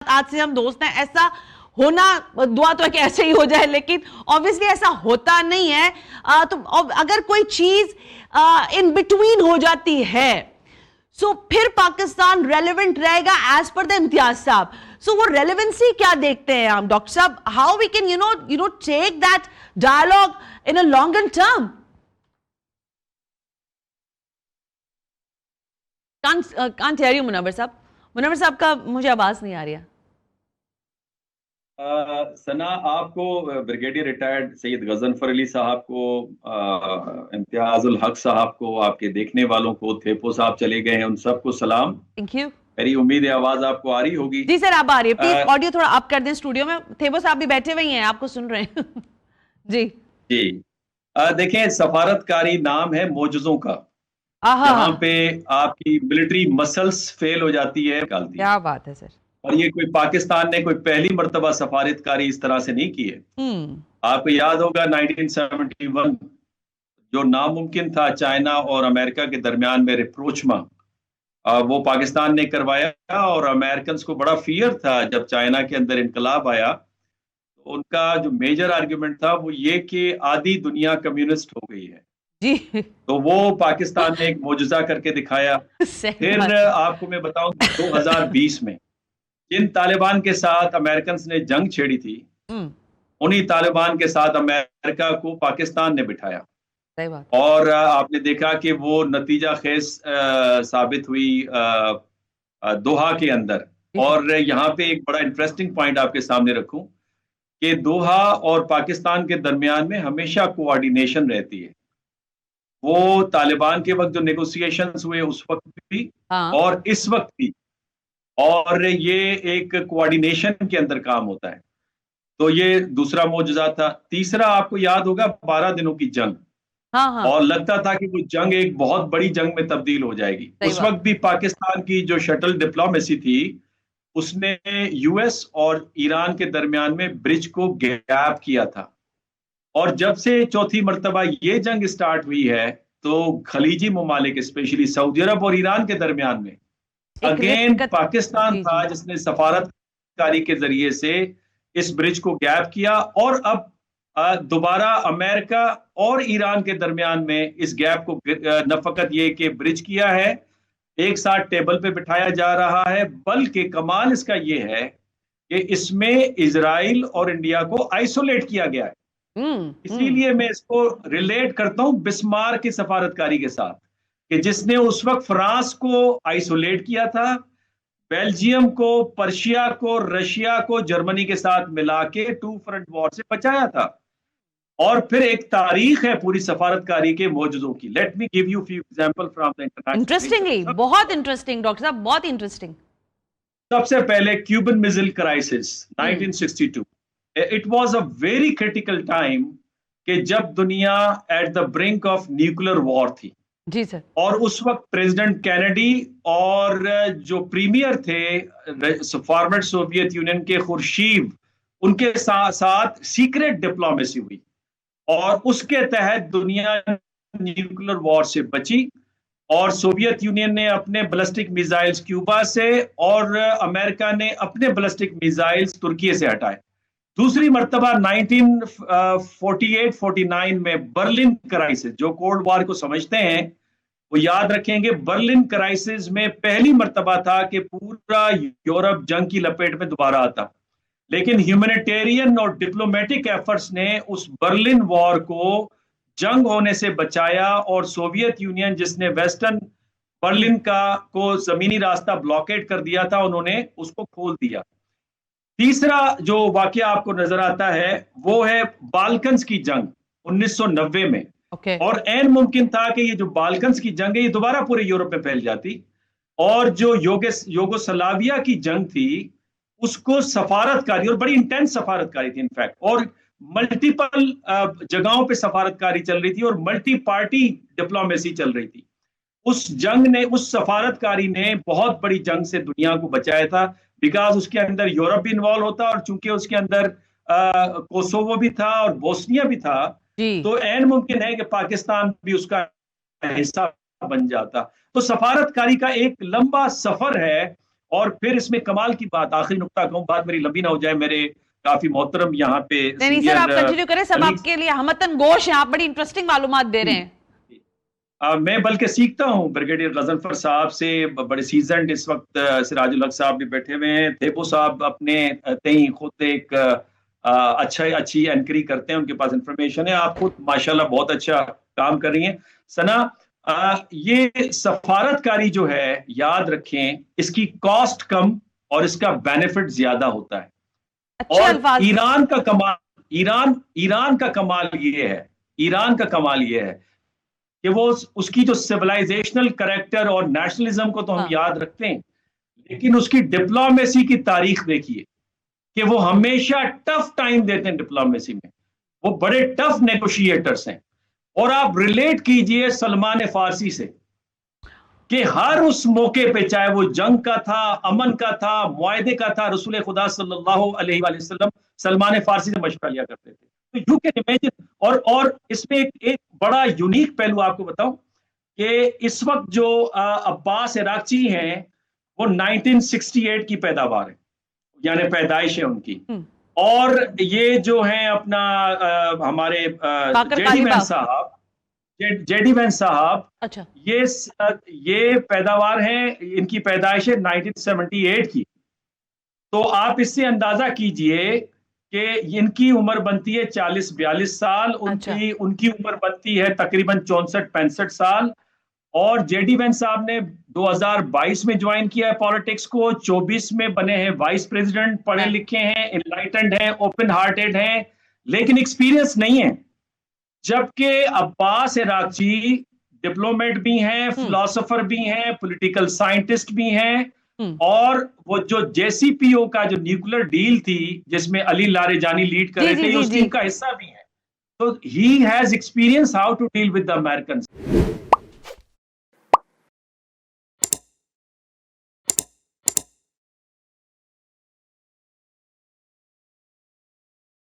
आज से हम दोस्त हैं, ऐसा होना, दुआ तो है कि ऐसे ही हो जाए, लेकिन ऑब्वियसली ऐसा होता नहीं है। तो अगर कोई चीज इन बिटवीन हो जाती है, सो फिर पाकिस्तान रेलेवेंट रहेगा एज पर द इम्तियाज साहब। सो वो रेलेवेंसी क्या देखते हैं आप डॉक्टर साहब? How we can you know take that dialogue in a longer term? Can't hear you Munawwar साहब। मुनव्वर साहब का मुझे आवाज नहीं आ रही है। सना, आपको ब्रिगेडियर रिटायर्ड सैयद गजनफर अली साहब को, इम्तियाजुल हक साहब को, आपके देखने वालों को, थेपो साहब चले गए हैं, उन सबको सलाम। Thank you. मेरी उम्मीद है आवाज आपको आ रही होगी। जी सर, आप आ रही है। प्लीज ऑडियो थोड़ा अप कर दें स्टूडियो में। थेपो साहब भी बैठे हुए ही हैं, आपको सुन रहे हैं। जी जी। देखें, सफारतकारी नाम है मोजज़ों का, आहा, जहाँ पे आपकी मिलिट्री मसल्स फेल हो जाती है, निकालती है। क्या बात है सर। और ये कोई पाकिस्तान ने कोई पहली मर्तबा सफारतकारी इस तरह से नहीं की है। आपको याद होगा 1971 जो नामुमकिन था चाइना और अमेरिका के दरमियान में रिप्रोचमा, वो पाकिस्तान ने करवाया। और अमेरिकन को बड़ा फियर था जब चाइना के अंदर इनकलाब आया, तो उनका जो मेजर आर्ग्यूमेंट था वो ये कि आधी दुनिया कम्युनिस्ट हो गई है। जी तो वो पाकिस्तान ने एक मोजज़ा करके दिखाया। फिर आपको मैं बताऊं 2020 में जिन तालिबान के साथ अमेरिकन ने जंग छेड़ी थी, उन्हीं तालिबान के साथ अमेरिका को पाकिस्तान ने बिठाया। सही बात। और आपने देखा कि वो नतीजा खेज साबित हुई दोहा के अंदर। और यहाँ पे एक बड़ा इंटरेस्टिंग पॉइंट आपके सामने रखूं कि दोहा और पाकिस्तान के दरमियान में हमेशा कोऑर्डिनेशन रहती है। वो तालिबान के वक्त जो नेगोशिएशंस हुए उस वक्त भी, और इस वक्त भी, और ये एक कोऑर्डिनेशन के अंदर काम होता है। तो ये दूसरा मौजूदा था। तीसरा, आपको याद होगा 12 दिनों की जंग। और लगता था कि वो जंग एक बहुत बड़ी जंग में तब्दील हो जाएगी। उस वक्त भी पाकिस्तान की जो शटल डिप्लोमेसी थी, उसने यूएस और ईरान के दरमियान में ब्रिज को गैप किया था। और जब से चौथी मर्तबा ये जंग स्टार्ट हुई है, तो खलीजी ममालिक स्पेशली सऊदी अरब और ईरान के दरमियान में अगेन पाकिस्तान था जिसने सफारतकारी के जरिए से इस ब्रिज को गैप किया। और अब दोबारा अमेरिका और ईरान के दरमियान में इस गैप को न फकत ये कि ब्रिज किया है, एक साथ टेबल पे बिठाया जा रहा है, बल्कि कमाल इसका ये है कि इसमें इजराइल और इंडिया को आइसोलेट किया गया है। इसीलिए मैं इसको रिलेट करता हूं बिस्मार्क की सफारतकारी के साथ, कि जिसने उस वक्त फ्रांस को आइसोलेट किया था, बेल्जियम को, पर्शिया को, रशिया को जर्मनी के साथ मिला के टू फ्रंट वॉर से बचाया था। और फिर एक तारीख है पूरी सफारतकारी के मौजूदों की। Let me give you few example from the international. Interestingly, बहुत इंटरेस्टिंग डॉक्टर साहब, बहुत इंटरेस्टिंग। सबसे पहले Cuban missile crisis 1962। It was a very critical time कि जब दुनिया at the brink of nuclear war थी। जी सर। और उस वक्त प्रेसिडेंट कैनेडी और जो प्रीमियर थे फॉर्मर सोवियत यूनियन के खुर्शीव, उनके साथ सीक्रेट डिप्लोमेसी हुई, और उसके तहत दुनिया न्यूक्लियर वॉर से बची। और सोवियत यूनियन ने अपने बैलिस्टिक मिसाइल्स क्यूबा से, और अमेरिका ने अपने बैलिस्टिक मिसाइल्स तुर्की से हटाए। दूसरी मर्तबा 1948-49 में बर्लिन क्राइसिस, जो कोल्ड वॉर को समझते हैं वो याद रखेंगे, बर्लिन क्राइसिस में पहली मर्तबा था कि पूरा यूरोप जंग की लपेट में दोबारा आता। लेकिन ह्यूमैनिटेरियन और डिप्लोमेटिक एफर्ट्स ने उस बर्लिन वॉर को जंग होने से बचाया, और सोवियत यूनियन जिसने वेस्टर्न बर्लिन को जमीनी रास्ता ब्लॉकेट कर दिया था, उन्होंने उसको खोल दिया। तीसरा जो वाकया आपको नजर आता है वो है बाल्कन्स की जंग 1990 में। और ऐन मुमकिन था कि ये जो बाल्कन्स की जंग है ये दोबारा पूरे यूरोप में फैल जाती। और जो योगोस्लाविया की जंग थी उसको सफारतकारी, और बड़ी इंटेंस सफारतकारी थी इनफैक्ट, और मल्टीपल जगहों पे सफारतकारी चल रही थी, और मल्टी पार्टी डिप्लोमेसी चल रही थी। उस जंग ने, उस सफारतकारी ने बहुत बड़ी जंग से दुनिया को बचाया था, बिकॉज उसके अंदर यूरोप भी इन्वॉल्व होता, और चूंकि उसके अंदर कोसोवो भी था और बोस्निया भी था, तो ऐन मुमकिन है कि पाकिस्तान भी उसका हिस्सा बन जाता। तो सफारतकारी का एक लंबा सफर है, और फिर इसमें कमाल की बात, आखिरी नुक्ता कहूं, बात मेरी लंबी ना हो जाए, मेरे काफी मोहतरम यहाँ पे नहीं सर, आप कंटिन्यू करें, सब आपके लिए हमतन गोश हैं, आप बड़ी इंटरेस्टिंग मालूमात दे रहे हैं। मैं बल्कि सीखता हूँ ब्रिगेडियर गजनफर साहब से, बड़े सीजन्ड इस वक्त सिराजुल हक साहब भी बैठे हुए हैं, देपो साहब अपने तई खुद एक अच्छी एंकरी करते हैं, उनके पास इंफॉर्मेशन है, आप खुद माशाल्लाह बहुत अच्छा काम कर रही हैं। सना, ये सफारतकारी जो है, याद रखें, इसकी कॉस्ट कम और इसका बेनिफिट ज्यादा होता है। और ईरान का कमाल ये है कि वो उसकी जो सिविलाइजेशनल कैरेक्टर और नेशनलिज्म को तो हम याद रखते हैं, लेकिन उसकी डिप्लोमेसी की तारीख देखिए कि वो हमेशा टफ टाइम देते हैं डिप्लोमेसी में, वो बड़े टफ नेगोशिएटर्स हैं। और आप रिलेट कीजिए सलमान फारसी से कि हर उस मौके पे, चाहे वो जंग का था, अमन का था, मुआहदे का था, रसूल खुदा सल्लल्लाहु अलैहि वसल्लम सलमान फारसी से मशवरा लिया करते थे। तो यू कैन इमेजिन, और इसमें एक बड़ा यूनिक पहलू आपको बताऊं कि इस वक्त जो अब्बास इराक़ची हैं, वो 1968 की पैदावार है, यानी पैदाइश है उनकी। और ये जो हैं अपना हमारे जेडी वैन साहब, अच्छा, ये पैदावार है, इनकी पैदाइश है 1978 की। तो आप इससे अंदाजा कीजिए कि इनकी उम्र बनती है 40-42 साल, उनकी उम्र बनती है तकरीबन 64-65 साल। और जेडी वैन साहब ने 2022 में ज्वाइन किया है पॉलिटिक्स को, 24 में बने हैं वाइस प्रेसिडेंट, पढ़े लिखे हैं, इनलाइटेंड हैं, ओपन हार्टेड हैं, लेकिन एक्सपीरियंस नहीं है। जबकि अब्बास इराक़ची डिप्लोमेट भी हैं, फिलोसोफर भी हैं, पॉलिटिकल साइंटिस्ट भी हैं, और वो जो JCPO का जो न्यूक्लियर डील थी जिसमें अली लारेजानी लीड कर रहे थे, उस टीम का हिस्सा भी है। तो he has experience how to deal with the Americans.